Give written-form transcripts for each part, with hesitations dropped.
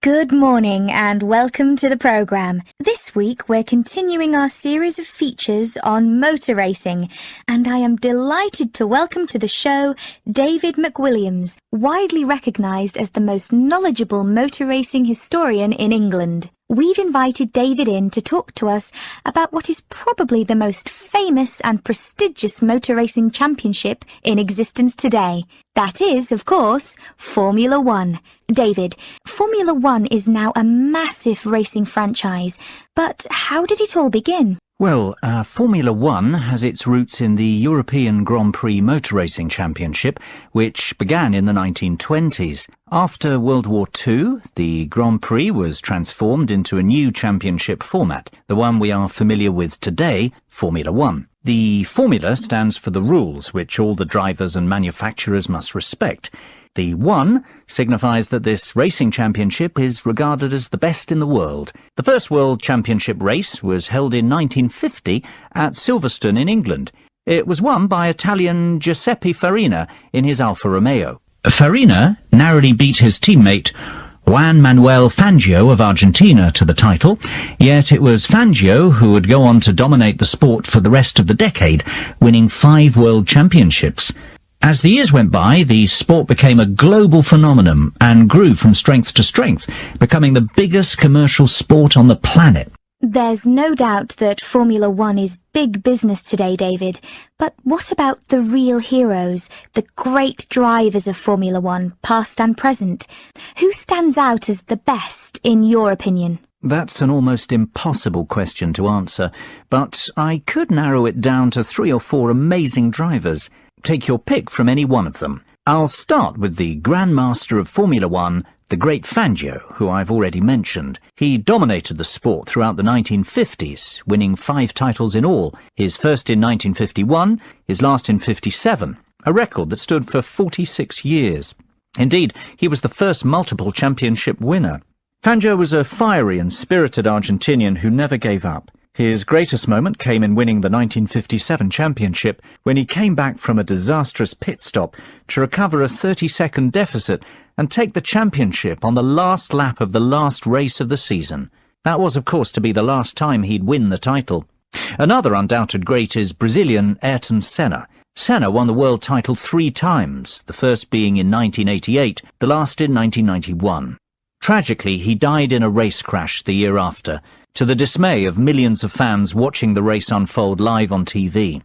Good morning and welcome to the programme. This week we're continuing our series of features on motor racing, and I am delighted to welcome to the show David McWilliams, widely recognised as the most knowledgeable motor racing historian in England. We've invited David in to talk to us about what is probably the most famous and prestigious motor racing championship in existence today. That is, of course, Formula One. David, Formula One is now a massive racing franchise, but how did it all begin? Well, Formula One has its roots in the European Grand Prix Motor Racing Championship, which began in the 1920s. After World War II, the Grand Prix was transformed into a new championship format, the one we are familiar with today, Formula One. The formula stands for the rules which all the drivers and manufacturers must respect. The one signifies that this racing championship is regarded as the best in the world. The first World Championship race was held in 1950 at Silverstone in England. It was won by Italian Giuseppe Farina in his Alfa Romeo. Farina narrowly beat his teammate Juan Manuel Fangio of Argentina to the title, yet it was Fangio who would go on to dominate the sport for the rest of the decade, winning 5 World Championships. As the years went by, the sport became a global phenomenon and grew from strength to strength, becoming the biggest commercial sport on the planet. There's no doubt that Formula One is big business today, David. But what about the real heroes, the great drivers of Formula One, past and present? Who stands out as the best, in your opinion? That's an almost impossible question to answer, but I could narrow it down to 3 or 4 amazing drivers. Take your pick from any one of them. I'll start with the Grandmaster of Formula One, the great Fangio, who I've already mentioned. He dominated the sport throughout the 1950s, winning 5 titles in all, his first in 1951, his last in 57, a record that stood for 46 years. Indeed, he was the first multiple championship winner. Fangio was a fiery and spirited Argentinian who never gave up. His greatest moment came in winning the 1957 championship when he came back from a disastrous pit stop to recover a 30-second deficit and take the championship on the last lap of the last race of the season. That was, of course, to be the last time he'd win the title. Another undoubted great is Brazilian Ayrton Senna. Senna won the world title 3 times, the first being in 1988, the last in 1991. Tragically, he died in a race crash the year after, to the dismay of millions of fans watching the race unfold live on TV.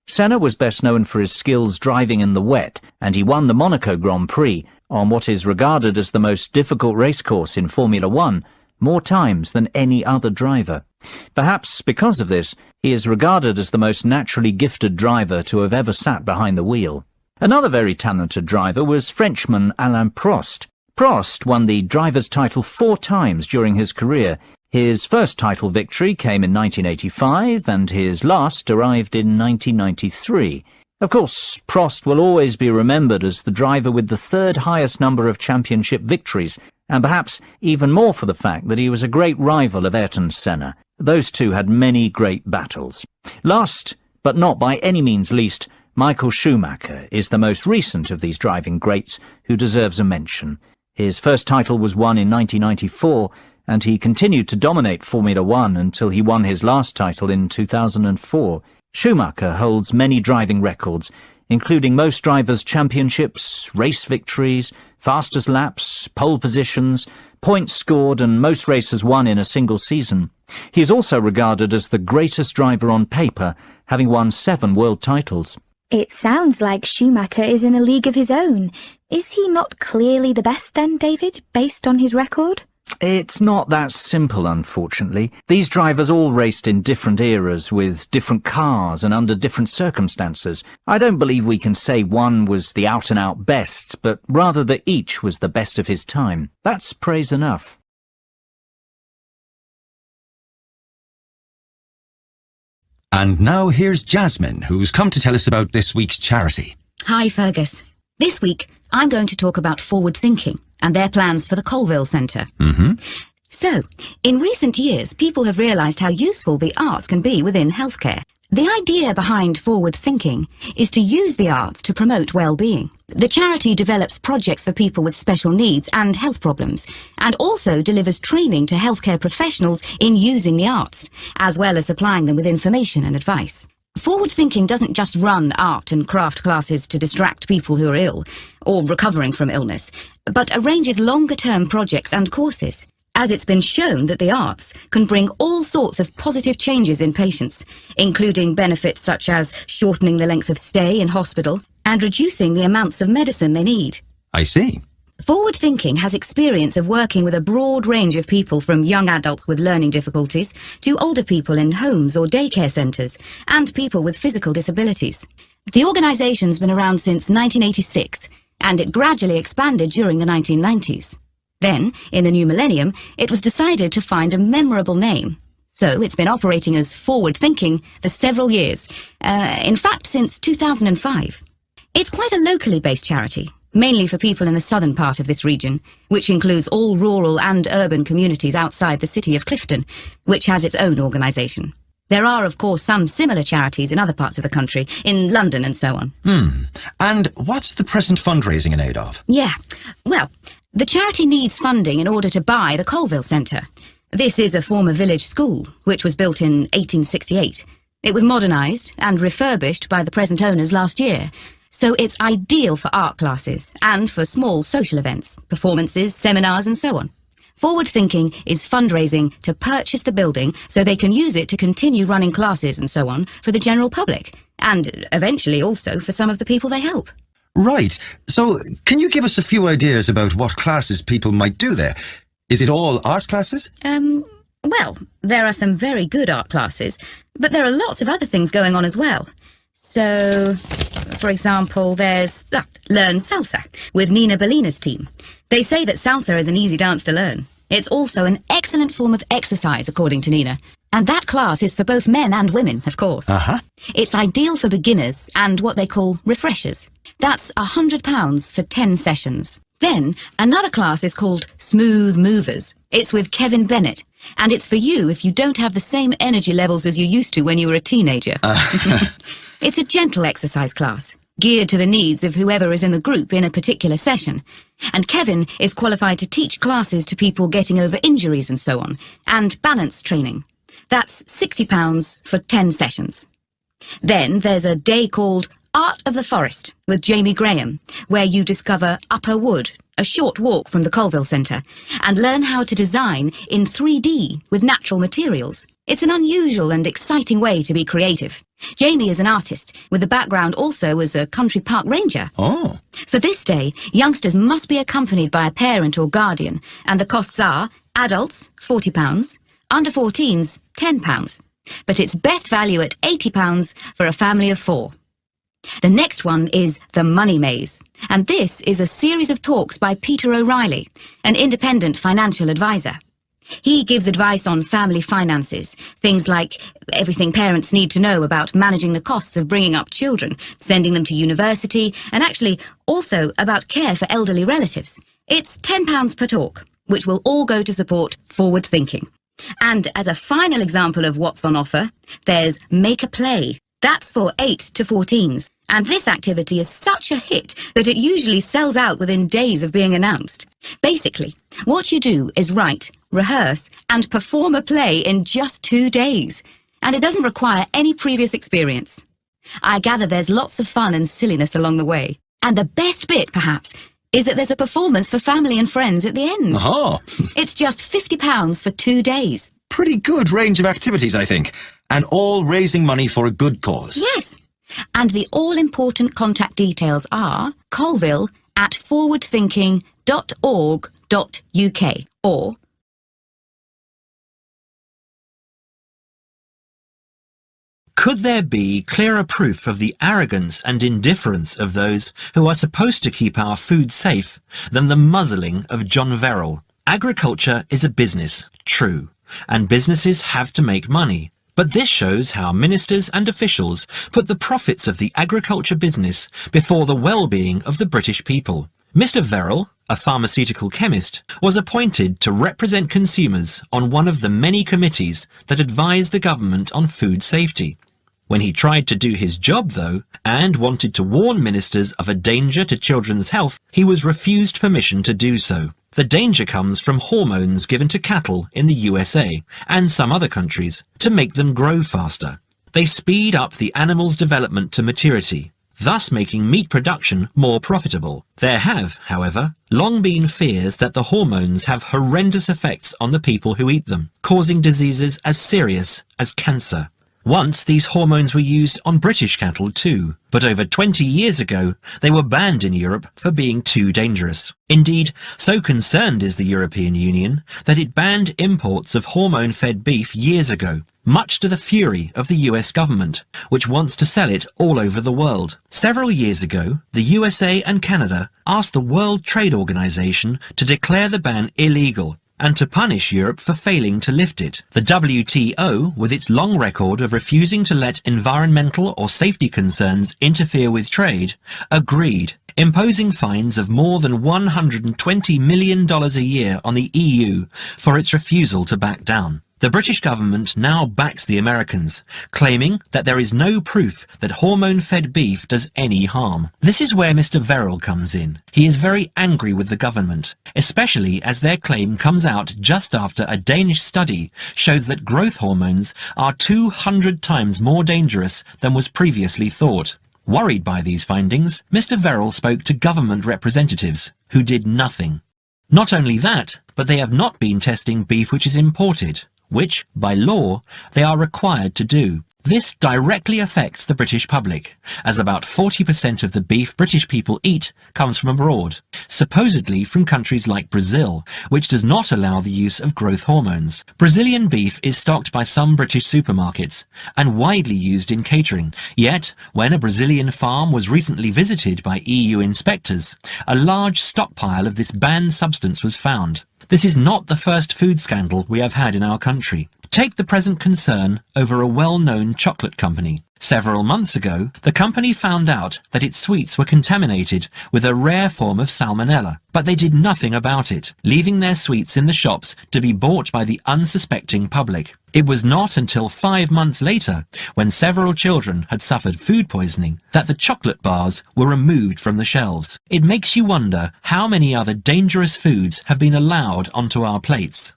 Senna was best known for his skills driving in the wet, and he won the Monaco Grand Prix on what is regarded as the most difficult racecourse in Formula One, more times than any other driver. Perhaps because of this, he is regarded as the most naturally gifted driver to have ever sat behind the wheel. Another very talented driver was Frenchman Alain Prost. Prost won the driver's title 4 times during his career. His first title victory came in 1985 and his last arrived in 1993. Of course, Prost will always be remembered as the driver with the 3rd highest number of championship victories, and perhaps even more for the fact that he was a great rival of Ayrton Senna. Those two had many great battles. Last, but not by any means least, Michael Schumacher is the most recent of these driving greats who deserves a mention. His first title was won in 1994, and he continued to dominate Formula One until he won his last title in 2004. Schumacher holds many driving records, including most drivers' championships, race victories, fastest laps, pole positions, points scored, and most races won in a single season. He is also regarded as the greatest driver on paper, having won 7 world titles. It sounds like Schumacher is in a league of his own. Is he not clearly the best then, David, based on his record? It's not that simple, unfortunately. These drivers all raced in different eras with different cars and under different circumstances. I don't believe we can say one was the out-and-out best, but rather that each was the best of his time. That's praise enough. And now here's Jasmine, who's come to tell us about this week's charity. Hi, Fergus. This week, I'm going to talk about forward thinking and their plans for the Colville Centre. So, in recent years, people have realised how useful the arts can be within healthcare. The idea behind forward thinking is to use the arts to promote well-being. The charity develops projects for people with special needs and health problems, and also delivers training to healthcare professionals in using the arts, as well as supplying them with information and advice. Forward thinking doesn't just run art and craft classes to distract people who are ill or recovering from illness, but arranges longer-term projects and courses, as it's been shown that the arts can bring all sorts of positive changes in patients, including benefits such as shortening the length of stay in hospital and reducing the amounts of medicine they need. I see. Forward thinking has experience of working with a broad range of people, from young adults with learning difficulties to older people in homes or daycare centres and people with physical disabilities. The organisation's been around since 1986, and it gradually expanded during the 1990s. Then, in the new millennium, it was decided to find a memorable name. So it's been operating as Forward Thinking for several years, in fact since 2005. It's quite a locally based charity, mainly for people in the southern part of this region, which includes all rural and urban communities outside the city of Clifton, which has its own organisation. There are, of course, some similar charities in other parts of the country, in London and so on. And what's the present fundraising in aid of? Yeah, well, the charity needs funding in order to buy the Colville Centre. This is a former village school, which was built in 1868. It was modernised and refurbished by the present owners last year, so it's ideal for art classes and for small social events, performances, seminars and so on. Forward Thinking is fundraising to purchase the building so they can use it to continue running classes and so on for the general public, and eventually also for some of the people they help. Right. So, can you give us a few ideas about what classes people might do there? Is it all art classes? Well, there are some very good art classes, but there are lots of other things going on as well. So, for example, there's Learn Salsa with Nina Bellina's team. They say that salsa is an easy dance to learn. It's also an excellent form of exercise, according to Nina. And that class is for both men and women, of course. It's ideal for beginners and what they call refreshers. That's £100 for 10 sessions. Then, another class is called Smooth Movers. It's with Kevin Bennett, and it's for you if you don't have the same energy levels as you used to when you were a teenager. It's a gentle exercise class, geared to the needs of whoever is in the group in a particular session. And Kevin is qualified to teach classes to people getting over injuries and so on, and balance training. That's £60 for 10 sessions. Then there's a day called Art of the Forest with Jamie Graham, where you discover Upper Wood, a short walk from the Colville Centre, and learn how to design in 3D with natural materials. It's an unusual and exciting way to be creative. Jamie is an artist, with a background also as a country park ranger. Oh. For this day, youngsters must be accompanied by a parent or guardian, and the costs are adults, £40, under 14s, £10. But it's best value at £80 for a family of 4. The next one is The Money Maze, and this is a series of talks by Peter O'Reilly, an independent financial advisor. He gives advice on family finances, things like everything parents need to know about managing the costs of bringing up children, sending them to university, and actually also about care for elderly relatives. It's £10 per talk, which will all go to support forward thinking. And as a final example of what's on offer, there's Make a Play. That's for 8 to 14s, and this activity is such a hit that it usually sells out within days of being announced. Basically, what you do is write, rehearse, and perform a play in just 2 days, and it doesn't require any previous experience. I gather there's lots of fun and silliness along the way, and the best bit, perhaps, is that there's a performance for family and friends at the end. It's just £50 for 2 days. Pretty good range of activities, I think, and all raising money for a good cause. Yes, and the all-important contact details are colville@forwardthinking.org.uk or Could there be clearer proof of the arrogance and indifference of those who are supposed to keep our food safe than the muzzling of John Verrill? Agriculture is a business, true, and businesses have to make money. But this shows how ministers and officials put the profits of the agriculture business before the well-being of the British people. Mr. Verrill, a pharmaceutical chemist, was appointed to represent consumers on one of the many committees that advise the government on food safety. When he tried to do his job, though, and wanted to warn ministers of a danger to children's health, he was refused permission to do so. The danger comes from hormones given to cattle in the USA and some other countries to make them grow faster. They speed up the animal's development to maturity, thus making meat production more profitable. There have, however, long been fears that the hormones have horrendous effects on the people who eat them, causing diseases as serious as cancer. Once these hormones were used on British cattle too, but over 20 years ago they were banned in Europe for being too dangerous. Indeed, so concerned is the European Union that it banned imports of hormone-fed beef years ago, much to the fury of the US government, which wants to sell it all over the world. Several years ago, the USA and Canada asked the World Trade Organization to declare the ban illegal and to punish Europe for failing to lift it. The WTO, with its long record of refusing to let environmental or safety concerns interfere with trade, agreed, imposing fines of more than $120 million a year on the EU for its refusal to back down. The British government now backs the Americans, claiming that there is no proof that hormone-fed beef does any harm. This is where Mr. Verrill comes in. He is very angry with the government, especially as their claim comes out just after a Danish study shows that growth hormones are 200 times more dangerous than was previously thought. Worried by these findings, Mr. Verrill spoke to government representatives, who did nothing. Not only that, but they have not been testing beef which is imported, which, by law, they are required to do. This directly affects the British public, as about 40% of the beef British people eat comes from abroad, supposedly from countries like Brazil, which does not allow the use of growth hormones. Brazilian beef is stocked by some British supermarkets and widely used in catering. Yet, when a Brazilian farm was recently visited by EU inspectors, a large stockpile of this banned substance was found. This is not the first food scandal we have had in our country. Take the present concern over a well-known chocolate company. Several months ago, the company found out that its sweets were contaminated with a rare form of salmonella, but they did nothing about it, leaving their sweets in the shops to be bought by the unsuspecting public. It was not until 5 months later, when several children had suffered food poisoning, that the chocolate bars were removed from the shelves. It makes you wonder how many other dangerous foods have been allowed onto our plates.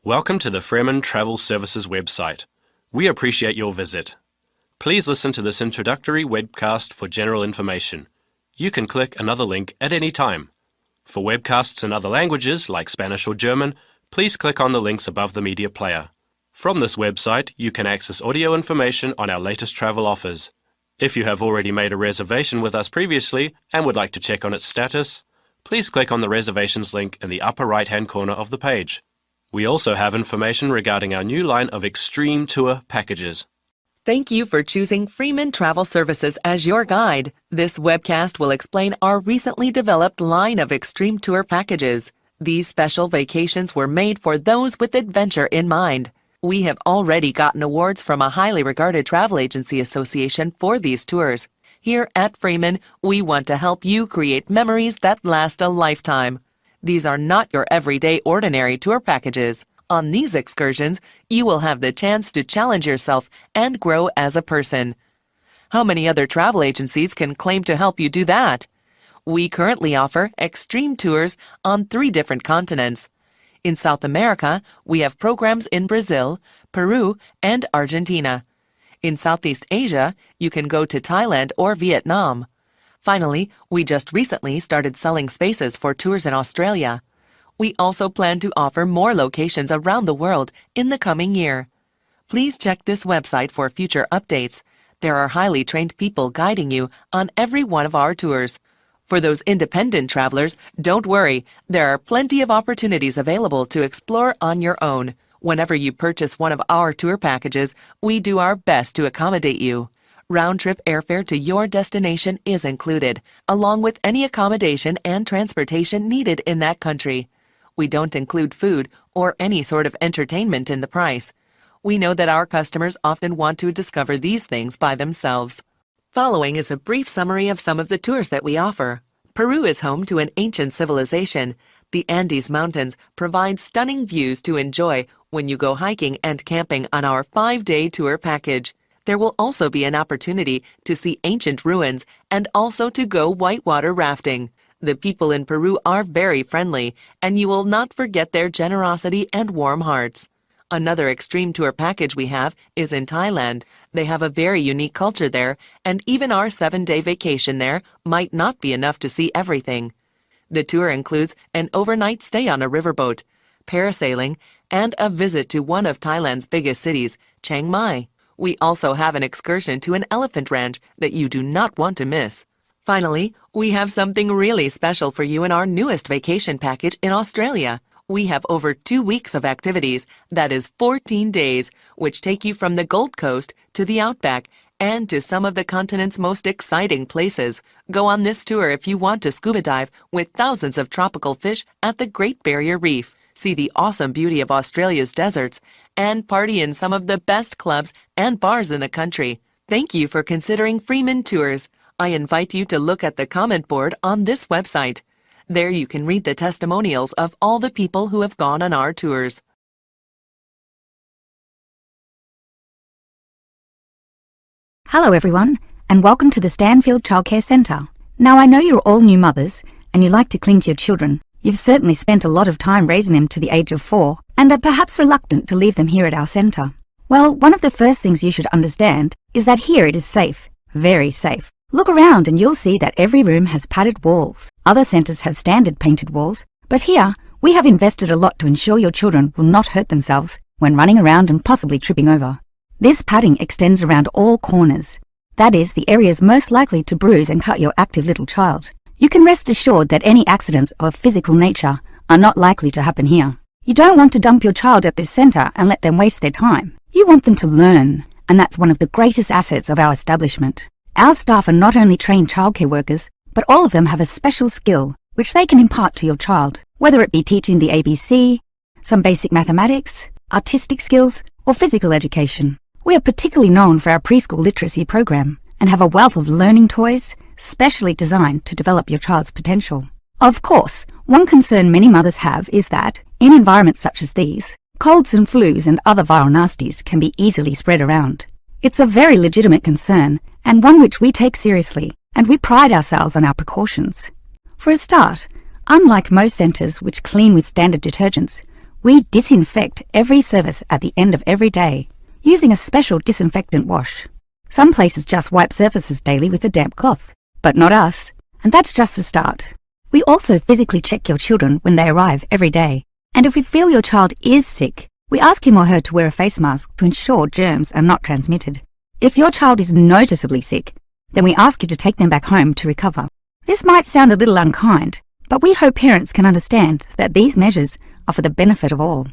Welcome to the Freeman Travel Services website. We appreciate your visit. Please listen to this introductory webcast for general information. You can click another link at any time. For webcasts in other languages, like Spanish or German, please click on the links above the media player. From this website, you can access audio information on our latest travel offers. If you have already made a reservation with us previously and would like to check on its status, please click on the reservations link in the upper right-hand corner of the page. We also have information regarding our new line of Extreme Tour packages. Thank you for choosing Freeman Travel Services as your guide. This webcast will explain our recently developed line of Extreme Tour packages. These special vacations were made for those with adventure in mind. We have already gotten awards from a highly regarded travel agency association for these tours. Here at Freeman, we want to help you create memories that last a lifetime. These are not your everyday ordinary tour packages. On these excursions, you will have the chance to challenge yourself and grow as a person. How many other travel agencies can claim to help you do that? We currently offer extreme tours on 3 different continents. In South America, we have programs in Brazil, Peru, and Argentina. In Southeast Asia, you can go to Thailand or Vietnam. Finally, we just recently started selling spaces for tours in Australia. We also plan to offer more locations around the world in the coming year. Please check this website for future updates. There are highly trained people guiding you on every one of our tours. For those independent travelers, don't worry. There are plenty of opportunities available to explore on your own. Whenever you purchase one of our tour packages, we do our best to accommodate you. Round-trip airfare to your destination is included, along with any accommodation and transportation needed in that country. We don't include food or any sort of entertainment in the price. We know that our customers often want to discover these things by themselves. Following is a brief summary of some of the tours that we offer. Peru is home to an ancient civilization. The Andes Mountains provide stunning views to enjoy when you go hiking and camping on our 5-day tour package. There will also be an opportunity to see ancient ruins and also to go whitewater rafting. The people in Peru are very friendly, and you will not forget their generosity and warm hearts. Another extreme tour package we have is in Thailand. They have a very unique culture there, and even our 7-day vacation there might not be enough to see everything. The tour includes an overnight stay on a riverboat, parasailing, and a visit to one of Thailand's biggest cities, Chiang Mai. We also have an excursion to an elephant ranch that you do not want to miss. Finally, we have something really special for you in our newest vacation package in Australia. We have over 2 weeks of activities, that is 14 days, which take you from the Gold Coast to the Outback and to some of the continent's most exciting places. Go on this tour if you want to scuba dive with thousands of tropical fish at the Great Barrier Reef, see the awesome beauty of Australia's deserts, and party in some of the best clubs and bars in the country. Thank you for considering Freeman Tours. I invite you to look at the comment board on this website. There you can read the testimonials of all the people who have gone on our tours. Hello everyone, and welcome to the Stanfield Childcare Centre. Now I know you're all new mothers, and you like to cling to your children. You've certainly spent a lot of time raising them to the age of 4, and are perhaps reluctant to leave them here at our centre. Well, one of the first things you should understand is that here it is safe, very safe. Look around and you'll see that every room has padded walls. Other centres have standard painted walls, but here we have invested a lot to ensure your children will not hurt themselves when running around and possibly tripping over. This padding extends around all corners. That is, the areas most likely to bruise and cut your active little child. You can rest assured that any accidents of a physical nature are not likely to happen here. You don't want to dump your child at this centre and let them waste their time. You want them to learn, and that's one of the greatest assets of our establishment. Our staff are not only trained childcare workers, but all of them have a special skill which they can impart to your child, whether it be teaching the ABC, some basic mathematics, artistic skills, or physical education. We are particularly known for our preschool literacy program and have a wealth of learning toys specially designed to develop your child's potential. Of course, one concern many mothers have is that, in environments such as these, colds and flus and other viral nasties can be easily spread around. It's a very legitimate concern, and one which we take seriously, and we pride ourselves on our precautions. For a start, unlike most centres which clean with standard detergents, we disinfect every service at the end of every day, using a special disinfectant wash. Some places just wipe surfaces daily with a damp cloth, but not us, and that's just the start. We also physically check your children when they arrive every day, and if we feel your child is sick, we ask him or her to wear a face mask to ensure germs are not transmitted. If your child is noticeably sick, then we ask you to take them back home to recover. This might sound a little unkind, but we hope parents can understand that these measures are for the benefit of all.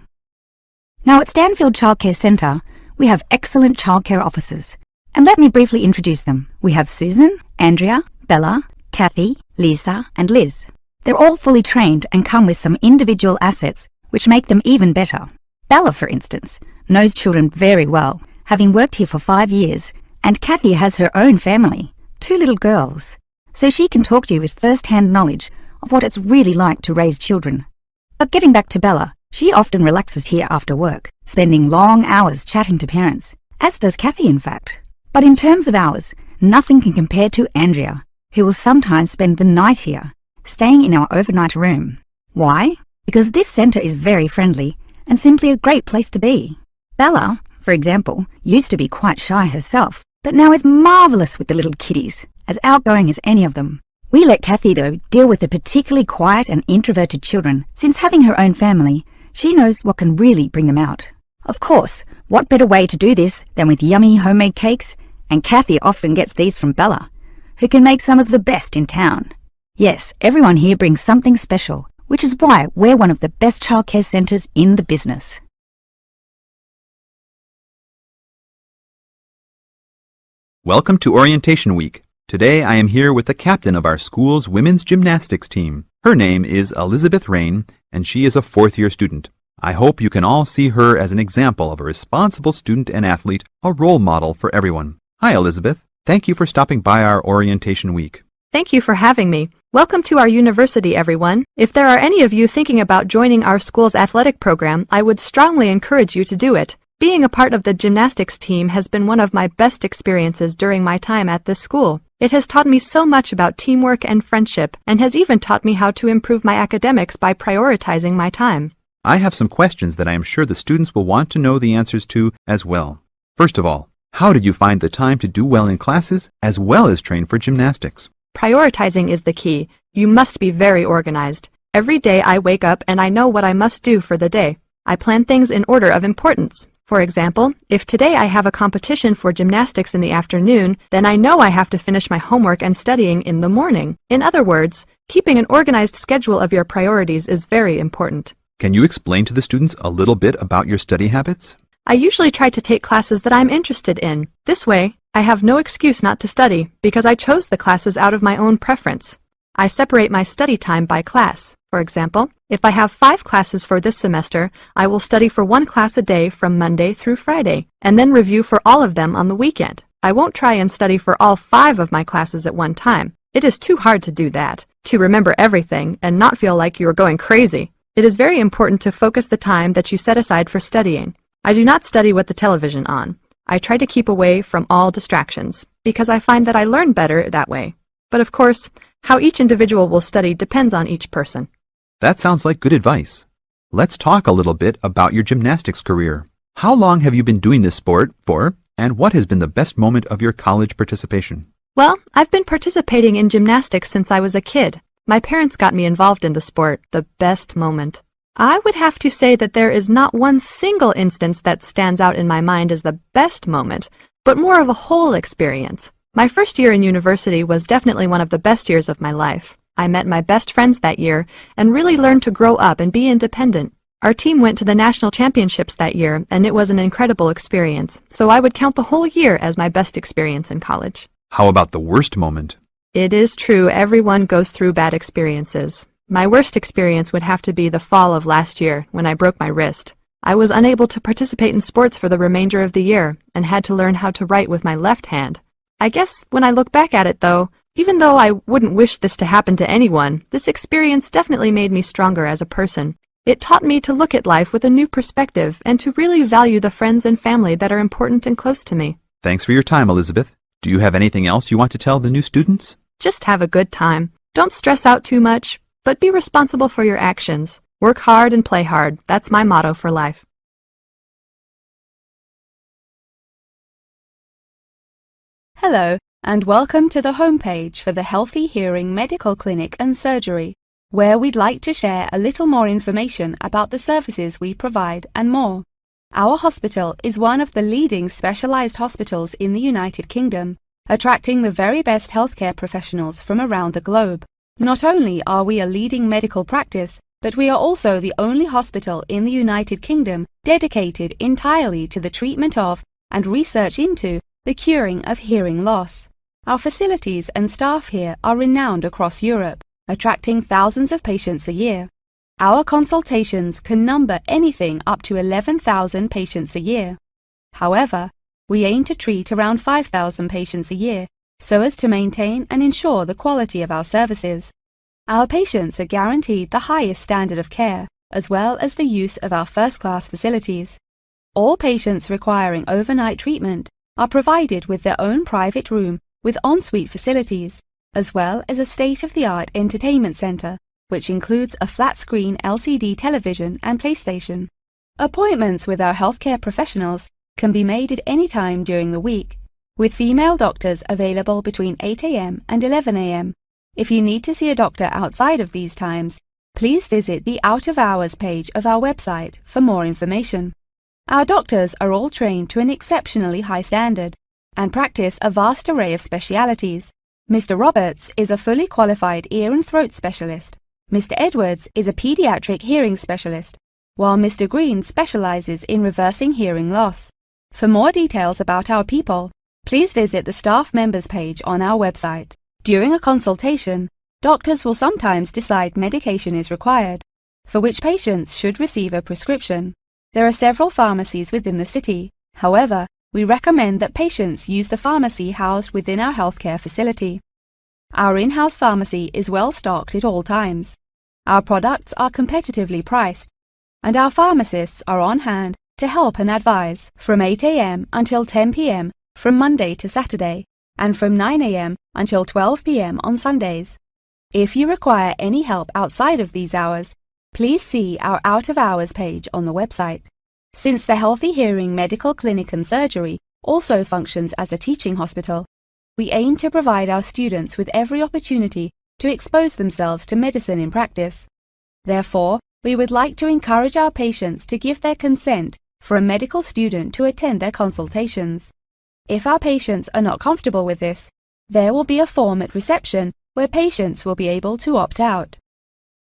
Now at Stanfield Childcare Centre, we have excellent childcare officers, and let me briefly introduce them. We have Susan, Andrea, Bella, Kathy, Lisa, and Liz. They're all fully trained and come with some individual assets which make them even better. Bella, for instance, knows children very well, having worked here for 5 years, and Kathy has her own family, 2 little girls, so she can talk to you with first-hand knowledge of what it's really like to raise children. But getting back to Bella, she often relaxes here after work, spending long hours chatting to parents, as does Kathy in fact. But in terms of hours, nothing can compare to Andrea, who will sometimes spend the night here, staying in our overnight room. Why? Because this centre is very friendly and simply a great place to be. Bella, for example, used to be quite shy herself, but now is marvellous with the little kiddies, as outgoing as any of them. We let Kathy, though, deal with the particularly quiet and introverted children, since having her own family, she knows what can really bring them out. Of course, what better way to do this than with yummy homemade cakes, and Kathy often gets these from Bella, who can make some of the best in town. Yes, everyone here brings something special, which is why we're one of the best childcare centres in the business. Welcome to Orientation Week. Today I am here with the captain of our school's women's gymnastics team. Her name is Elizabeth Rain, and she is a 4th-year student. I hope you can all see her as an example of a responsible student and athlete, a role model for everyone. Hi, Elizabeth. Thank you for stopping by our Orientation Week. Thank you for having me. Welcome to our university, everyone. If there are any of you thinking about joining our school's athletic program, I would strongly encourage you to do it. Being a part of the gymnastics team has been one of my best experiences during my time at this school. It has taught me so much about teamwork and friendship, and has even taught me how to improve my academics by prioritizing my time. I have some questions that I am sure the students will want to know the answers to as well. First of all, how did you find the time to do well in classes as well as train for gymnastics? Prioritizing is the key. You must be very organized. Every day I wake up and I know what I must do for the day. I plan things in order of importance. For example, if today I have a competition for gymnastics in the afternoon, then I know I have to finish my homework and studying in the morning. In other words, keeping an organized schedule of your priorities is very important. Can you explain to the students a little bit about your study habits? I usually try to take classes that I'm interested in. This way, I have no excuse not to study because I chose the classes out of my own preference. I separate my study time by class. For example, if I have 5 classes for this semester, I will study for 1 class a day from Monday through Friday, and then review for all of them on the weekend. I won't try and study for all 5 of my classes at one time. It is too hard to do that, to remember everything and not feel like you are going crazy. It is very important to focus the time that you set aside for studying. I do not study with the television on. I try to keep away from all distractions, because I find that I learn better that way. But of course, how each individual will study depends on each person. That sounds like good advice. Let's talk a little bit about your gymnastics career. How long have you been doing this sport for, and what has been the best moment of your college participation? Well, I've been participating in gymnastics since I was a kid. My parents got me involved in the sport, the best moment. I would have to say that there is not one single instance that stands out in my mind as the best moment, but more of a whole experience. My first year in university was definitely one of the best years of my life. I met my best friends that year and really learned to grow up and be independent. Our team went to the national championships that year, and it was an incredible experience, so I would count the whole year as my best experience in college. How about the worst moment? It is true, everyone goes through bad experiences. My worst experience would have to be the fall of last year when I broke my wrist. I was unable to participate in sports for the remainder of the year and had to learn how to write with my left hand. I guess when I look back at it though, even though I wouldn't wish this to happen to anyone, this experience definitely made me stronger as a person. It taught me to look at life with a new perspective and to really value the friends and family that are important and close to me. Thanks for your time, Elizabeth. Do you have anything else you want to tell the new students? Just have a good time. Don't stress out too much, but be responsible for your actions. Work hard and play hard. That's my motto for life. Hello, and welcome to the homepage for the Healthy Hearing Medical Clinic and Surgery, where we'd like to share a little more information about the services we provide and more. Our hospital is one of the leading specialized hospitals in the United Kingdom, attracting the very best healthcare professionals from around the globe. Not only are we a leading medical practice, but we are also the only hospital in the United Kingdom dedicated entirely to the treatment of and research into the curing of hearing loss. Our facilities and staff here are renowned across Europe, attracting thousands of patients a year. Our consultations can number anything up to 11,000 patients a year. However, we aim to treat around 5,000 patients a year so as to maintain and ensure the quality of our services. Our patients are guaranteed the highest standard of care, as well as the use of our first-class facilities. All patients requiring overnight treatment are provided with their own private room with ensuite facilities, as well as a state-of-the-art entertainment center, which includes a flat-screen LCD television and PlayStation. Appointments with our healthcare professionals can be made at any time during the week, with female doctors available between 8 a.m. and 11 a.m. If you need to see a doctor outside of these times, please visit the Out of Hours page of our website for more information. Our doctors are all trained to an exceptionally high standard and practice a vast array of specialities. Mr. Roberts is a fully qualified ear and throat specialist. Mr. Edwards is a pediatric hearing specialist, while Mr. Green specializes in reversing hearing loss. For more details about our people, please visit the staff members page on our website. During a consultation, doctors will sometimes decide medication is required, for which patients should receive a prescription. There are several pharmacies within the city. However, we recommend that patients use the pharmacy housed within our healthcare facility. Our in-house pharmacy is well stocked at all times. Our products are competitively priced, and our pharmacists are on hand to help and advise from 8 a.m. until 10 p.m. from Monday to Saturday, and from 9 a.m. until 12 p.m. on Sundays. If you require any help outside of these hours, please see our out-of-hours page on the website. Since the Healthy Hearing Medical Clinic and Surgery also functions as a teaching hospital, we aim to provide our students with every opportunity to expose themselves to medicine in practice. Therefore, we would like to encourage our patients to give their consent for a medical student to attend their consultations. If our patients are not comfortable with this, there will be a form at reception where patients will be able to opt out.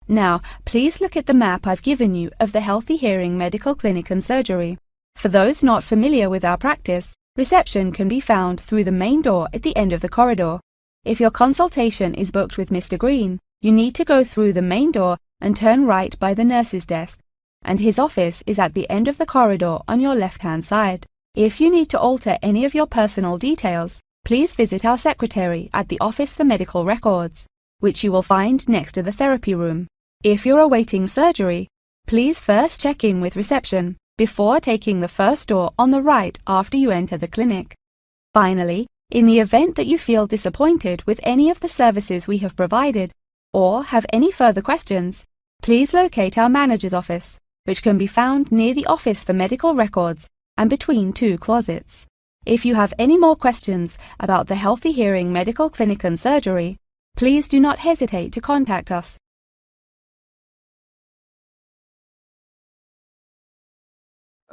Now, please look at the map I've given you of the Healthy Hearing Medical Clinic and Surgery. For those not familiar with our practice, reception can be found through the main door at the end of the corridor. If your consultation is booked with Mr. Green, you need to go through the main door and turn right by the nurse's desk, and his office is at the end of the corridor on your left-hand side. If you need to alter any of your personal details, please visit our secretary at the Office for Medical Records, which you will find next to the therapy room. If you're awaiting surgery, please first check in with reception before taking the first door on the right after you enter the clinic. Finally, in the event that you feel disappointed with any of the services we have provided, or have any further questions, please locate our manager's office, which can be found near the Office for Medical Records and between two closets. If you have any more questions about the Healthy Hearing Medical Clinic and Surgery, please do not hesitate to contact us.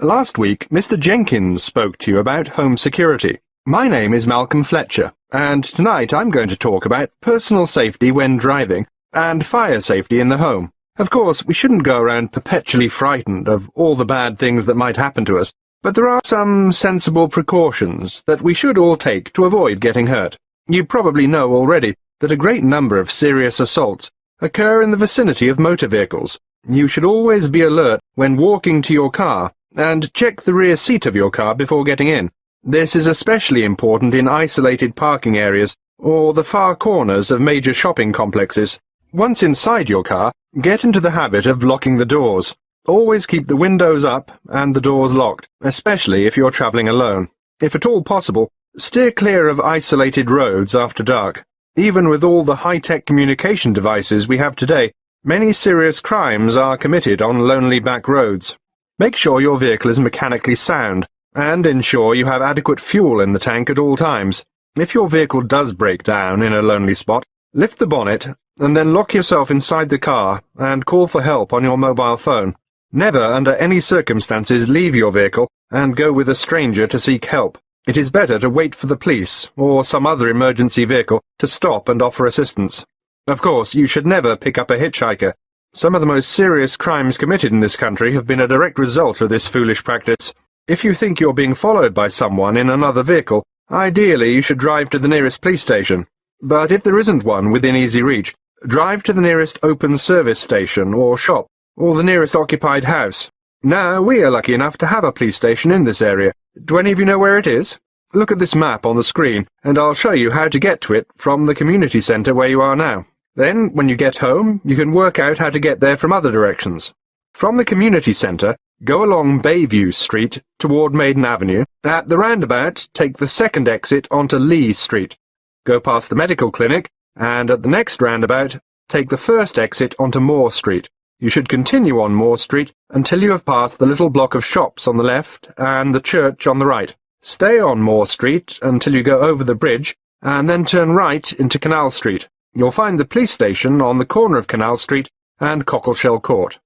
Last week, Mr. Jenkins spoke to you about home security. My name is Malcolm Fletcher, and tonight I'm going to talk about personal safety when driving and fire safety in the home. Of course, we shouldn't go around perpetually frightened of all the bad things that might happen to us, but there are some sensible precautions that we should all take to avoid getting hurt. You probably know already that a great number of serious assaults occur in the vicinity of motor vehicles. You should always be alert when walking to your car and check the rear seat of your car before getting in. This is especially important in isolated parking areas or the far corners of major shopping complexes. Once inside your car, get into the habit of locking the doors. Always keep the windows up and the doors locked, especially if you're travelling alone. If at all possible, steer clear of isolated roads after dark. Even with all the high-tech communication devices we have today, many serious crimes are committed on lonely back roads. Make sure your vehicle is mechanically sound, and ensure you have adequate fuel in the tank at all times. If your vehicle does break down in a lonely spot, lift the bonnet, and then lock yourself inside the car and call for help on your mobile phone. Never, under any circumstances, leave your vehicle and go with a stranger to seek help. It is better to wait for the police or some other emergency vehicle to stop and offer assistance. Of course, you should never pick up a hitchhiker. Some of the most serious crimes committed in this country have been a direct result of this foolish practice. If you think you're being followed by someone in another vehicle, ideally you should drive to the nearest police station. But if there isn't one within easy reach, drive to the nearest open service station or shop, or the nearest occupied house. Now, we are lucky enough to have a police station in this area. Do any of you know where it is? Look at this map on the screen, and I'll show you how to get to it from the community centre where you are now. Then, when you get home, you can work out how to get there from other directions. From the community centre, go along Bayview Street toward Maiden Avenue. At the roundabout, take the second exit onto Lee Street. Go past the medical clinic, and at the next roundabout, take the first exit onto Moore Street. You should continue on Moore Street until you have passed the little block of shops on the left and the church on the right. Stay on Moore Street until you go over the bridge, and then turn right into Canal Street. You'll find the police station on the corner of Canal Street and Cockleshell Court.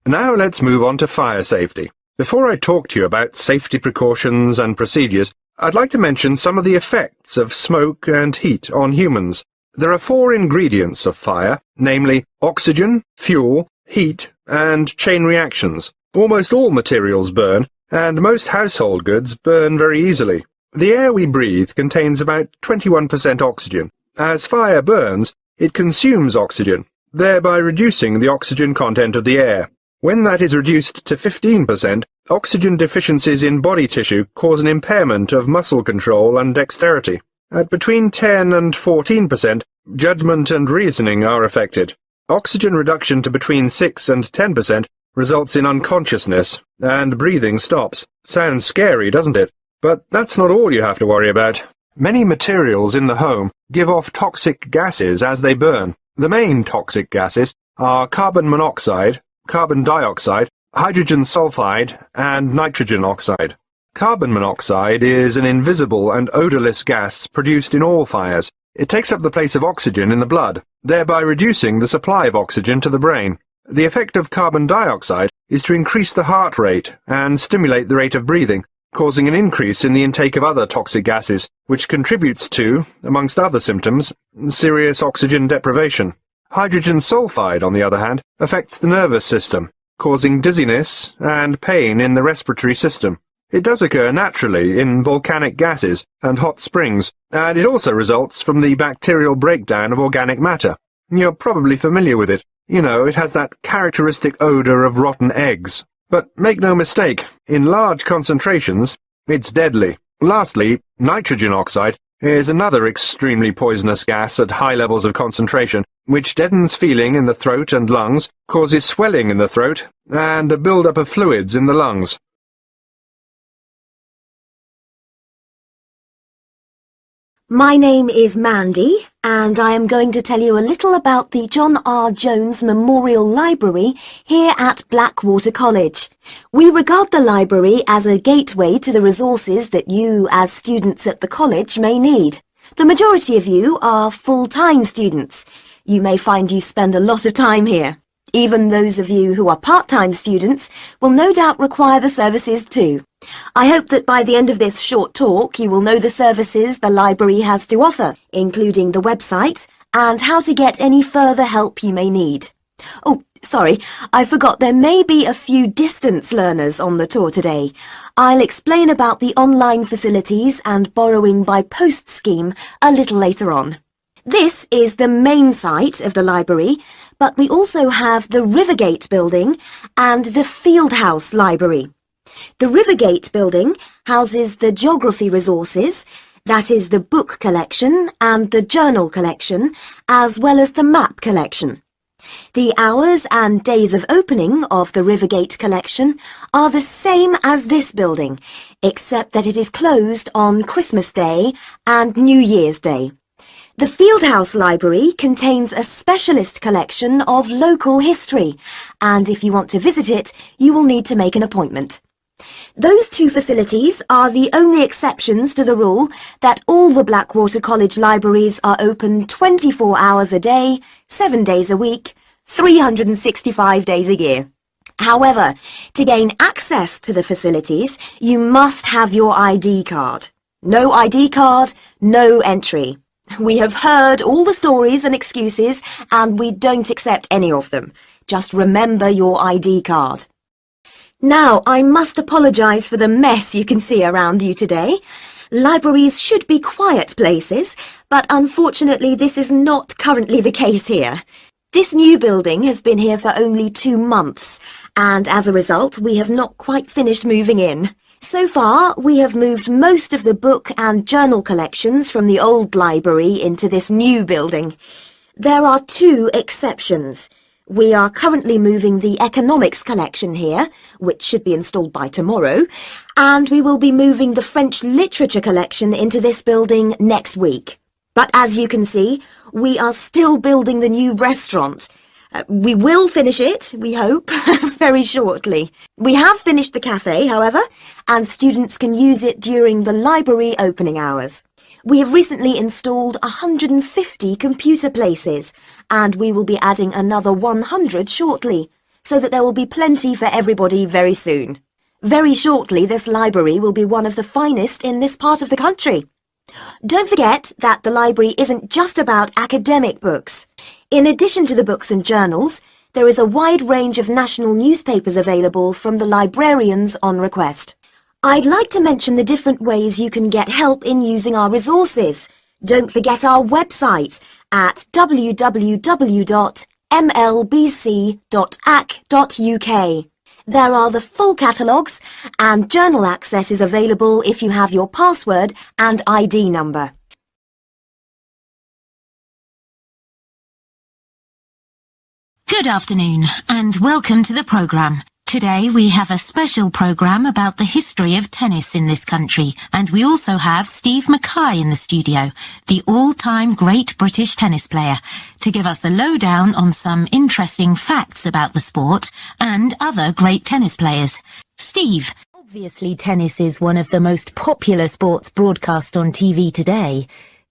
Now let's move on to fire safety. Before I talk to you about safety precautions and procedures, I'd like to mention some of the effects of smoke and heat on humans. There are 4 ingredients of fire, namely oxygen, fuel, heat, and chain reactions. Almost all materials burn, and most household goods burn very easily. The air we breathe contains about 21% oxygen. As fire burns, it consumes oxygen, thereby reducing the oxygen content of the air. When that is reduced to 15%, oxygen deficiencies in body tissue cause an impairment of muscle control and dexterity. At between 10 and 14%, judgment and reasoning are affected. Oxygen reduction to between 6 and 10% results in unconsciousness, and breathing stops. Sounds scary, doesn't it? But that's not all you have to worry about. Many materials in the home give off toxic gases as they burn. The main toxic gases are carbon monoxide, carbon dioxide, hydrogen sulfide, and nitrogen oxide. Carbon monoxide is an invisible and odorless gas produced in all fires. It takes up the place of oxygen in the blood, thereby reducing the supply of oxygen to the brain. The effect of carbon dioxide is to increase the heart rate and stimulate the rate of breathing, causing an increase in the intake of other toxic gases, which contributes to, amongst other symptoms, serious oxygen deprivation. Hydrogen sulfide, on the other hand, affects the nervous system, causing dizziness and pain in the respiratory system. It does occur naturally in volcanic gases and hot springs, and it also results from the bacterial breakdown of organic matter. You're probably familiar with it. You know, it has that characteristic odor of rotten eggs. But make no mistake, in large concentrations, it's deadly. Lastly, nitrogen oxide is another extremely poisonous gas at high levels of concentration, which deadens feeling in the throat and lungs, causes swelling in the throat, and a build-up of fluids in the lungs. My name is Mandy, and I am going to tell you a little about the John R. Jones Memorial Library here at Blackwater College. We regard the library as a gateway to the resources that you, as students at the college, may need. The majority of you are full-time students. You may find you spend a lot of time here. Even those of you who are part-time students will no doubt require the services too. I hope that by the end of this short talk you will know the services the library has to offer, including the website and how to get any further help you may need. Oh, sorry, I forgot there may be a few distance learners on the tour today. I'll explain about the online facilities and borrowing by post scheme a little later on. This is the main site of the library, but we also have the Rivergate building and the Fieldhouse Library. The Rivergate building houses the geography resources, that is the book collection and the journal collection, as well as the map collection. The hours and days of opening of the Rivergate collection are the same as this building, except that it is closed on Christmas Day and New Year's Day. The Fieldhouse Library contains a specialist collection of local history, and if you want to visit it, you will need to make an appointment. Those two facilities are the only exceptions to the rule that all the Blackwater College libraries are open 24 hours a day, 7 days a week, 365 days a year. However, to gain access to the facilities, you must have your ID card. No ID card, no entry. We have heard all the stories and excuses, and we don't accept any of them. Just remember your ID card. Now, I must apologise for the mess you can see around you today. Libraries should be quiet places, but unfortunately this is not currently the case here. This new building has been here for only 2 months, and as a result we have not quite finished moving in. So far, we have moved most of the book and journal collections from the old library into this new building. There are 2 exceptions. We are currently moving the economics collection here, which should be installed by tomorrow, and we will be moving the French literature collection into this building next week. But as you can see, we are still building the new restaurant. We will finish it, we hope, very shortly. We have finished the cafe, however, and students can use it during the library opening hours. We have recently installed 150 computer places, and we will be adding another 100 shortly, so that there will be plenty for everybody very soon. Very shortly, this library will be one of the finest in this part of the country. Don't forget that the library isn't just about academic books. In addition to the books and journals, there is a wide range of national newspapers available from the librarians on request. I'd like to mention the different ways you can get help in using our resources. Don't forget our website at www.mlbc.ac.uk. There are the full catalogues, and journal access is available if you have your password and ID number. Good afternoon and welcome to the programme. Today we have a special programme about the history of tennis in this country, and we also have Steve Mackay in the studio, the all-time great British tennis player, to give us the lowdown on some interesting facts about the sport and other great tennis players. Steve, obviously tennis is one of the most popular sports broadcast on TV today.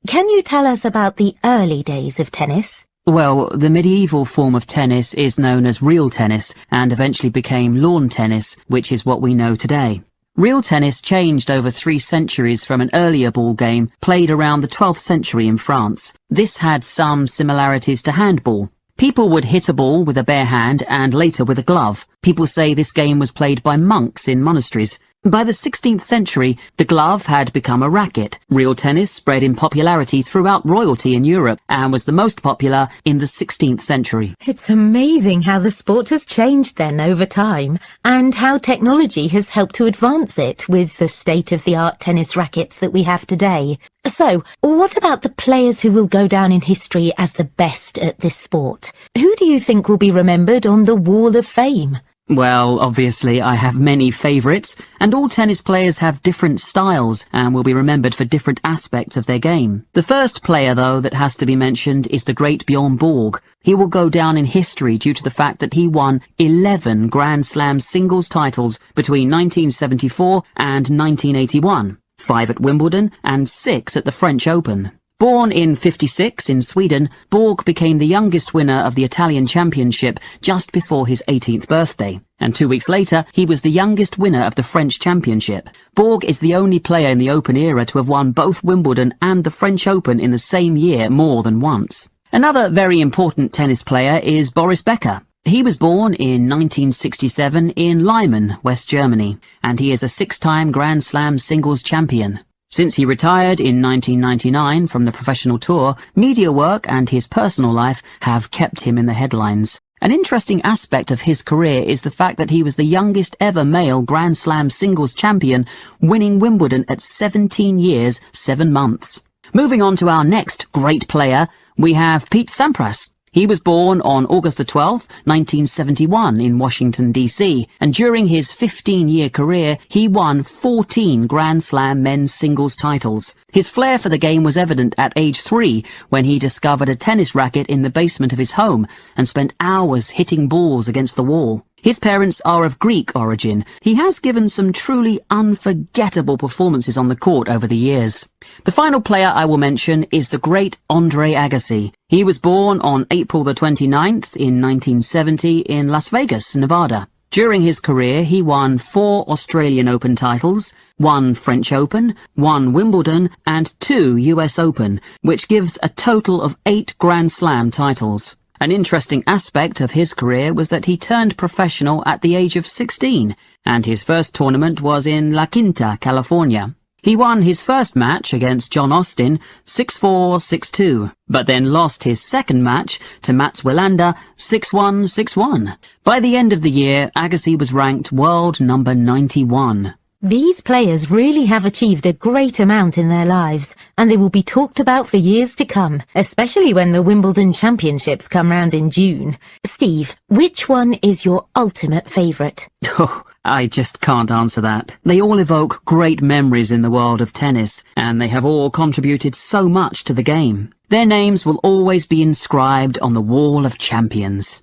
Can you tell us about the early days of tennis? Well, the medieval form of tennis is known as real tennis and eventually became lawn tennis, which is what we know today. Real tennis changed over 3 centuries from an earlier ball game played around the 12th century in France. This had some similarities to handball. People would hit a ball with a bare hand and later with a glove. People say this game was played by monks in monasteries. By the 16th century, the glove had become a racket. Real tennis spread in popularity throughout royalty in Europe and was the most popular in the 16th century. It's amazing how the sport has changed then over time, and how technology has helped to advance it with the state-of-the-art tennis rackets that we have today. So, what about the players who will go down in history as the best at this sport? Who do you think will be remembered on the Wall of Fame? Well, obviously I have many favourites, and all tennis players have different styles and will be remembered for different aspects of their game. The first player, though, that has to be mentioned is the great Bjorn Borg. He will go down in history due to the fact that he won 11 Grand Slam singles titles between 1974 and 1981, 5 at Wimbledon and 6 at the French Open. Born in '56 in Sweden, Borg became the youngest winner of the Italian Championship just before his 18th birthday, and 2 weeks later he was the youngest winner of the French Championship. Borg is the only player in the Open era to have won both Wimbledon and the French Open in the same year more than once. Another very important tennis player is Boris Becker. He was born in 1967 in Lyman, West Germany, and he is a 6-time Grand Slam singles champion. Since he retired in 1999 from the professional tour, media work and his personal life have kept him in the headlines. An interesting aspect of his career is the fact that he was the youngest ever male Grand Slam singles champion, winning Wimbledon at 17 years, 7 months. Moving on to our next great player, we have Pete Sampras. He was born on August the 12th, 1971 in Washington, D.C., and during his 15-year career, he won 14 Grand Slam men's singles titles. His flair for the game was evident at age 3 when he discovered a tennis racket in the basement of his home and spent hours hitting balls against the wall. His parents are of Greek origin. He has given some truly unforgettable performances on the court over the years. The final player I will mention is the great Andre Agassi. He was born on April the 29th in 1970 in Las Vegas, Nevada. During his career, he won 4 Australian Open titles, 1 French Open, 1 Wimbledon, and 2 US Open, which gives a total of 8 Grand Slam titles. An interesting aspect of his career was that he turned professional at the age of 16, and his first tournament was in La Quinta, California. He won his first match against John Austin 6-4, 6-2, but then lost his second match to Mats Wilander 6-1, 6-1. By the end of the year, Agassi was ranked world number 91. These players really have achieved a great amount in their lives, and they will be talked about for years to come, especially when the Wimbledon Championships come round in June. Steve, which one is your ultimate favourite? Oh, I just can't answer that. They all evoke great memories in the world of tennis, and they have all contributed so much to the game. Their names will always be inscribed on the Wall of Champions.